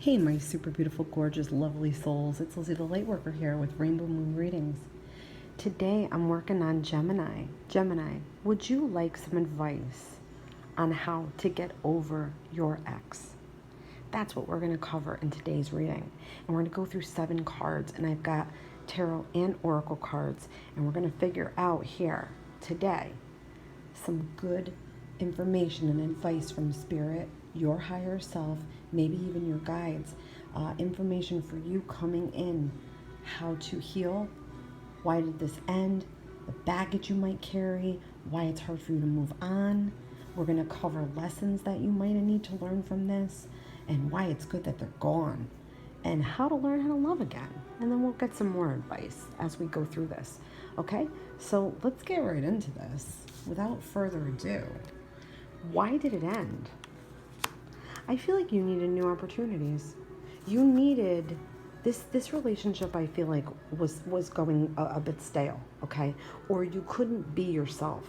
Hey, my super beautiful, gorgeous, lovely souls. It's Lizzie the Lightworker here with Rainbow Moon Readings. Today I'm working on Gemini. Gemini, would you like some advice on how to get over your ex? That's what we're going to cover in today's reading. And we're going to go through 7 cards, and I've got tarot and oracle cards, and we're going to figure out here today some good information and advice from Spirit, your higher self, maybe even your guides, information for you coming in, how to heal, why did this end, the baggage you might carry, why it's hard for you to move on. We're going to cover lessons that you might need to learn from this, and why it's good that they're gone, and how to learn how to love again. And then we'll get some more advice as we go through this. Okay, so let's get right into this. Without further ado, why did it end? I feel like you needed new opportunities. You needed this relationship. I feel like was going a bit stale, okay? Or you couldn't be yourself.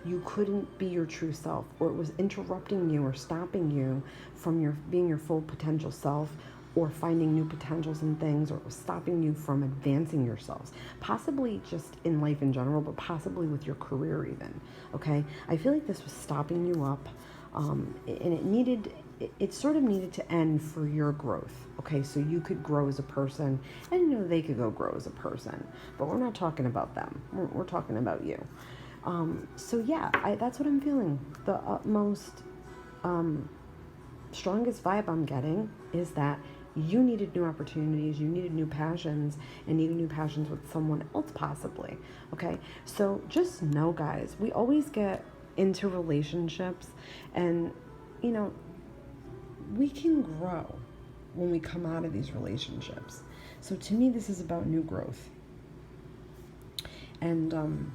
You couldn't be your true self, or it was interrupting you or stopping you from being your full potential self, or finding new potentials in things, or it was stopping you from advancing yourselves, possibly just in life in general, but possibly with your career even, okay? I feel like this was stopping you up, and it sort of needed to end for your growth, okay? So you could grow as a person, and they could go grow as a person, but we're not talking about them. We're talking about you. So yeah, that's what I'm feeling. The utmost, strongest vibe I'm getting is that you needed new opportunities, you needed new passions, and needed new passions with someone else possibly, okay? So just know, guys, we always get into relationships, and, we can grow when we come out of these relationships. So to me, this is about new growth. And,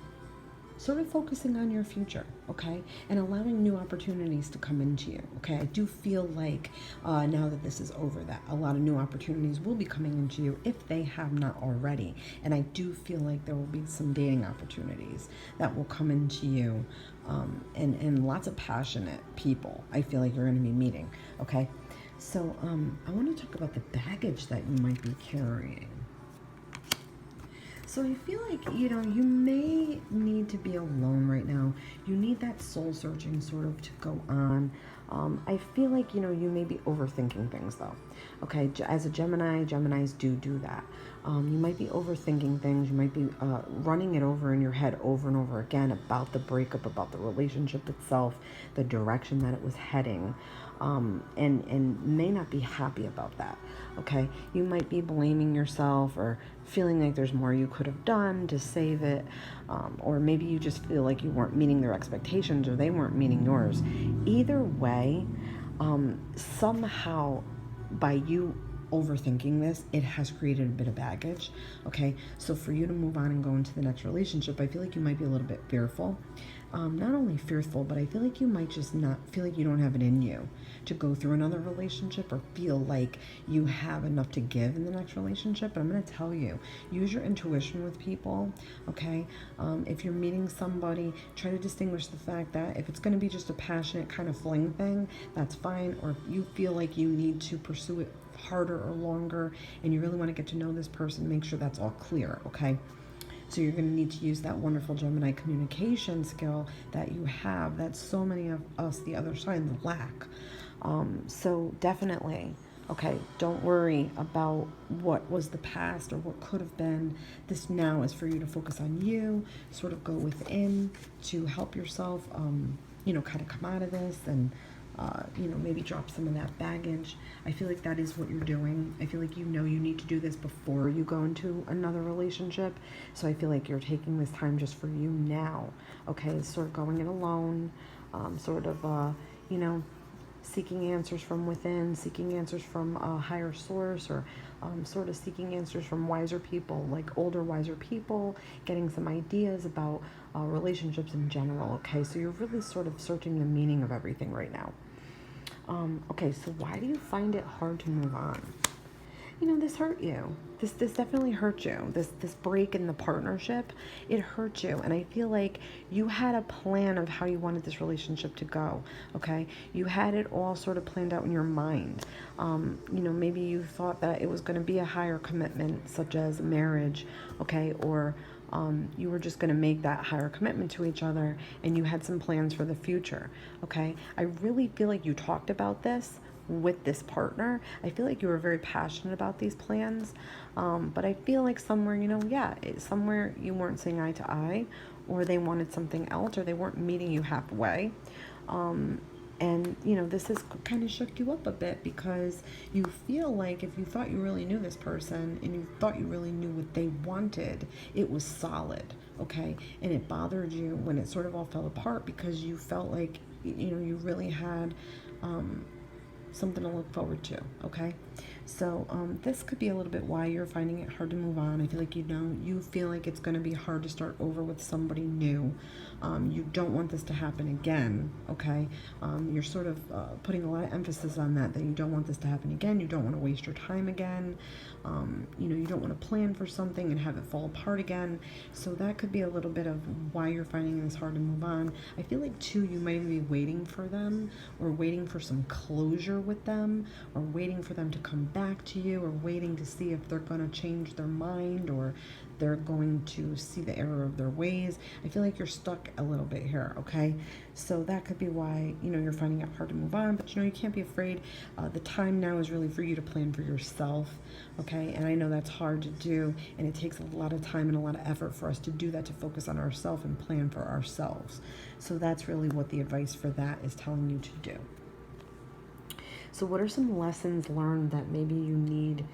sort of focusing on your future, okay? And allowing new opportunities to come into you, okay? I do feel like now that this is over, that a lot of new opportunities will be coming into you if they have not already. And I do feel like there will be some dating opportunities that will come into you, and lots of passionate people I feel like you're going to be meeting, okay? So I want to talk about the baggage that you might be carrying. So I feel like, you may need to be alone right now. You need that soul searching sort of to go on. I feel like, you may be overthinking things though. Okay, as a Gemini, Geminis do that. You might be overthinking things. You might be running it over in your head over and over again about the breakup, about the relationship itself, the direction that it was heading, and may not be happy about that. Okay, you might be blaming yourself or feeling like there's more you could have done to save it, or maybe you just feel like you weren't meeting their expectations or they weren't meeting yours. Either way, somehow by you overthinking this, it has created a bit of baggage, okay? So for you to move on and go into the next relationship, I feel like you might be a little bit fearful. Not only fearful, but I feel like you might just not feel like you don't have it in you to go through another relationship, or feel like you have enough to give in the next relationship. But I'm going to tell you, use your intuition with people, okay? If you're meeting somebody, try to distinguish the fact that if it's going to be just a passionate kind of fling thing, that's fine. Or if you feel like you need to pursue it harder or longer, and you really want to get to know this person, make sure that's all clear, okay? So you're going to need to use that wonderful Gemini communication skill that you have, that so many of us, the other side, lack. So definitely, okay, don't worry about what was the past or what could have been. This now is for you to focus on you, sort of go within to help yourself, kind of come out of this, and maybe drop some of that baggage. I feel like that is what you're doing. I feel like you need to do this before you go into another relationship. So I feel like you're taking this time just for you now. Okay, sort of going it alone, seeking answers from within, seeking answers from a higher source, or sort of seeking answers from wiser people, like older, wiser people, getting some ideas about relationships in general, okay? So you're really sort of searching the meaning of everything right now. Okay, so why do you find it hard to move on? this hurt you. This definitely hurt you. This break in the partnership, it hurt you. And I feel like you had a plan of how you wanted this relationship to go, okay? You had it all sort of planned out in your mind. Maybe you thought that it was going to be a higher commitment, such as marriage, okay? Or you were just going to make that higher commitment to each other, and you had some plans for the future, okay? I really feel like you talked about this with this partner. I feel like you were very passionate about these plans, but I feel like somewhere, somewhere you weren't seeing eye to eye, or they wanted something else, or they weren't meeting you halfway. And this has kind of shook you up a bit, because you feel like if you thought you really knew this person and you thought you really knew what they wanted, it was solid, okay? And it bothered you when it sort of all fell apart, because you felt like, you really had something to look forward to, okay? So this could be a little bit why you're finding it hard to move on. I feel like you feel like it's going to be hard to start over with somebody new. You don't want this to happen again, okay? You're sort of putting a lot of emphasis on that you don't want this to happen again. You don't want to waste your time again. You don't want to plan for something and have it fall apart again. So that could be a little bit of why you're finding this hard to move on. I feel like too, you might be waiting for them, or waiting for some closure with them, or waiting for them to come back to you, or waiting to see if they're going to change their mind, or they're going to see the error of their ways. I feel like you're stuck a little bit here, okay? So that could be why, you're finding it hard to move on, but you can't be afraid. The time now is really for you to plan for yourself, okay? And I know that's hard to do, and it takes a lot of time and a lot of effort for us to do that, to focus on ourselves and plan for ourselves. So that's really what the advice for that is telling you to do. So what are some lessons learned that maybe you need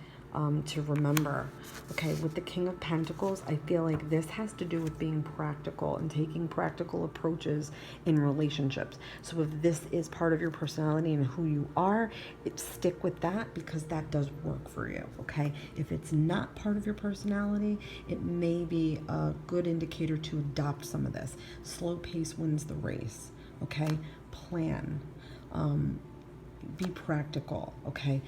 to remember? Okay, with the King of Pentacles, I feel like this has to do with being practical and taking practical approaches in relationships. So if this is part of your personality and who you are, stick with that, because that does work for you, okay? If it's not part of your personality, it may be a good indicator to adopt some of this. Slow pace wins the race, okay? Plan. Be practical, okay?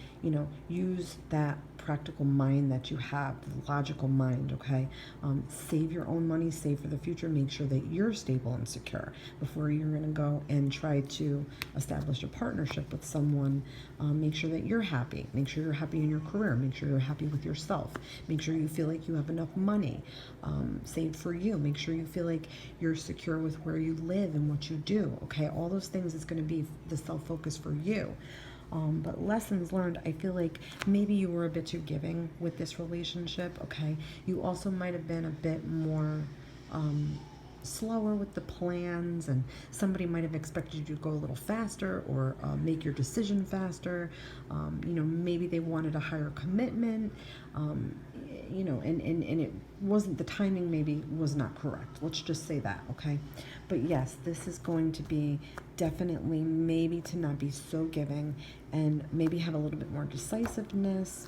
Use that practical mind that you have, the logical mind, okay? Save your own money, save for the future, make sure that you're stable and secure before you're going to go and try to establish a partnership with someone. Make sure that you're happy. Make sure you're happy in your career. Make sure you're happy with yourself. Make sure you feel like you have enough money saved for you. Make sure you feel like you're secure with where you live and what you do, okay? All those things is going to be the self-focus for you. But lessons learned, I feel like maybe you were a bit too giving with this relationship, okay? You also might have been a bit more slower with the plans, and somebody might have expected you to go a little faster, or make your decision faster. Maybe they wanted a higher commitment, and it wasn't, the timing maybe was not correct. Let's just say that, okay? But yes, this is going to be definitely maybe to not be so giving, and maybe have a little bit more decisiveness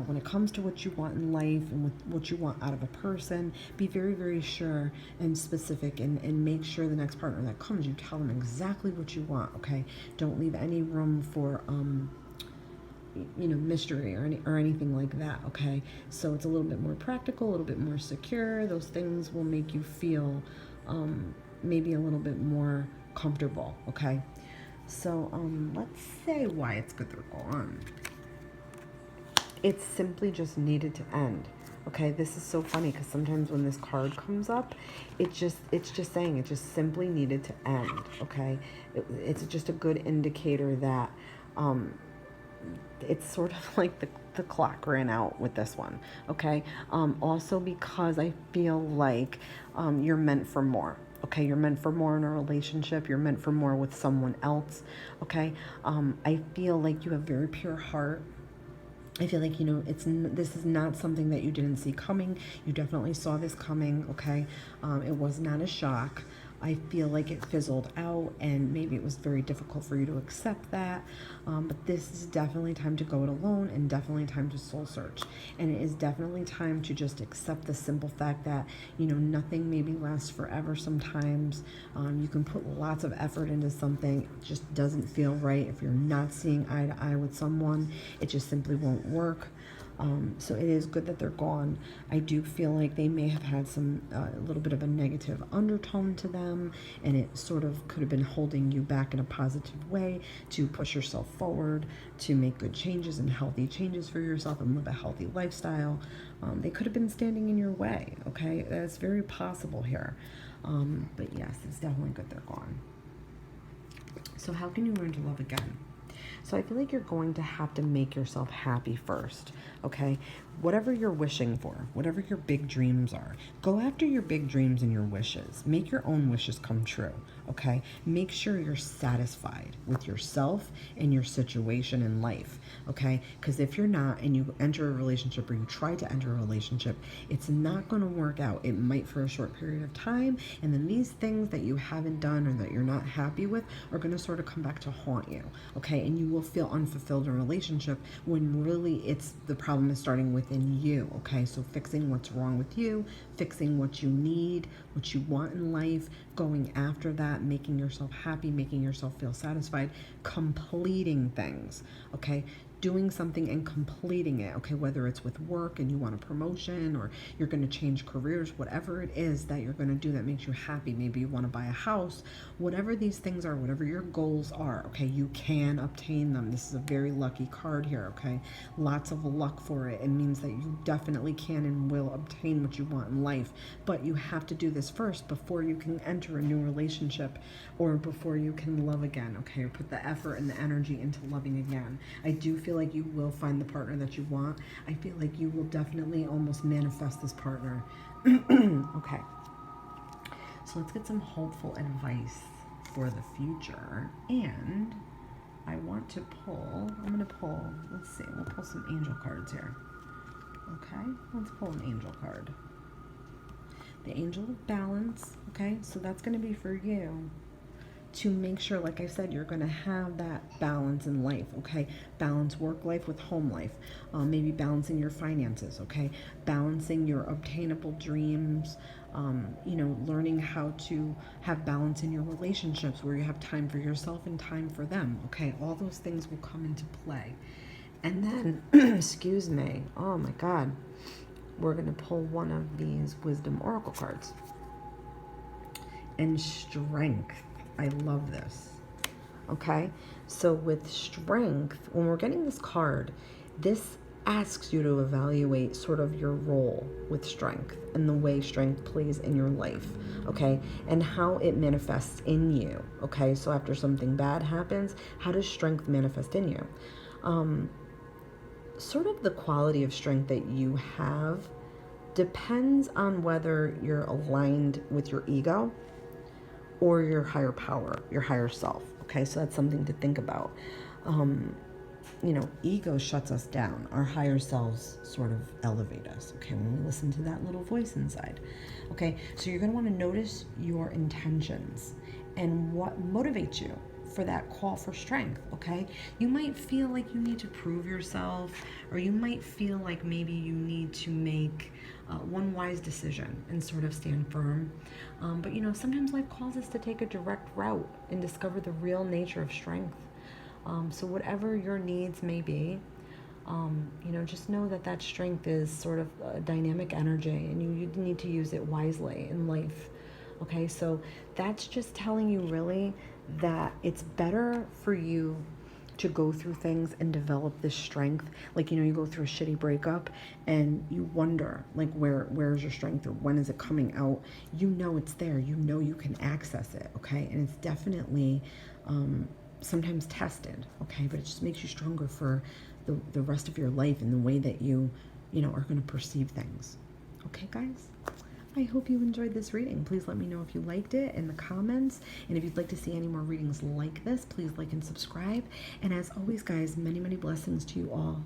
when it comes to what you want in life and what you want out of a person. Be very, very sure and specific, and make sure the next partner that comes, you tell them exactly what you want, okay? Don't leave any room for mystery or anything like that, okay? So it's a little bit more practical, a little bit more secure. Those things will make you feel maybe a little bit more comfortable, okay? So let's say why it's good to go on. It simply just needed to end, okay? This is so funny, because sometimes when this card comes up, it's just saying it just simply needed to end, okay? It's just a good indicator that it's sort of like the clock ran out with this one, okay? Also because I feel like you're meant for more. Okay, you're meant for more in a relationship. You're meant for more with someone else, okay? I feel like you have very pure heart. I feel like, this is not something that you didn't see coming. You definitely saw this coming, okay? It was not a shock. I feel like it fizzled out, and maybe it was very difficult for you to accept that. But this is definitely time to go it alone, and definitely time to soul search. And it is definitely time to just accept the simple fact that, nothing maybe lasts forever sometimes. You can put lots of effort into something. It just doesn't feel right. If you're not seeing eye to eye with someone, it just simply won't work. So it is good that they're gone. I do feel like they may have had some a little bit of a negative undertone to them, and it sort of could have been holding you back in a positive way to push yourself forward, to make good changes and healthy changes for yourself and live a healthy lifestyle. They could have been standing in your way, okay? That's very possible here. But yes, it's definitely good they're gone. So how can you learn to love again? So I feel like you're going to have to make yourself happy first, okay? Whatever you're wishing for, whatever your big dreams are, go after your big dreams and your wishes. Make your own wishes come true, okay? Make sure you're satisfied with yourself and your situation in life, okay? Because if you're not, and you enter a relationship or you try to enter a relationship, it's not going to work out. It might for a short period of time, and then these things that you haven't done or that you're not happy with are going to sort of come back to haunt you, okay? And you will feel unfulfilled in a relationship when really the problem is starting within you, okay? So fixing what's wrong with you, fixing what you need, what you want in life, going after that, making yourself happy, making yourself feel satisfied, completing things, okay? Doing something and completing it, okay? Whether it's with work and you want a promotion, or you're going to change careers, whatever it is that you're going to do that makes you happy. Maybe you want to buy a house, whatever these things are, whatever your goals are, okay? You can obtain them. This is a very lucky card here, okay? Lots of luck for it. It means that you definitely can and will obtain what you want in life, but you have to do this first before you can enter a new relationship or before you can love again, okay? Or put the effort and the energy into loving again. I do feel like you will find the partner that you want. I feel like you will definitely almost manifest this partner. Okay. So let's get some hopeful advice for the future. And I want to pull, let's see, we'll pull some angel cards here. Okay, let's pull an angel card. The angel of balance, okay? So that's going to be for you to make sure, like I said, you're going to have that balance in life, okay? Balance work life with home life. Maybe balancing your finances, okay? Balancing your obtainable dreams, learning how to have balance in your relationships where you have time for yourself and time for them, okay? All those things will come into play. And then, excuse me, oh my God, we're going to pull one of these wisdom oracle cards. And strength. I love this. Okay, so with strength, when we're getting this card, this asks you to evaluate sort of your role with strength and the way strength plays in your life, okay, and how it manifests in you, okay? So after something bad happens, how does strength manifest in you? Sort of the quality of strength that you have depends on whether you're aligned with your ego or your higher power, your higher self, okay? So that's something to think about. Ego shuts us down. Our higher selves sort of elevate us, okay, when we listen to that little voice inside, okay? So you're going to want to notice your intentions and what motivates you for that call for strength, okay? You might feel like you need to prove yourself, or you might feel like maybe you need to make one wise decision and sort of stand firm. But sometimes life calls us to take a direct route and discover the real nature of strength. So whatever your needs may be, just know that strength is sort of a dynamic energy, and you need to use it wisely in life. Okay, so that's just telling you really that it's better for you to go through things and develop this strength. Like, you go through a shitty breakup and you wonder, like, where's your strength, or when is it coming out? It's there. You can access it, okay? And it's definitely sometimes tested, okay? But it just makes you stronger for the rest of your life in the way that you are going to perceive things. Okay, guys? I hope you enjoyed this reading. Please let me know if you liked it in the comments. And if you'd like to see any more readings like this, please like and subscribe. And as always, guys, many, many blessings to you all.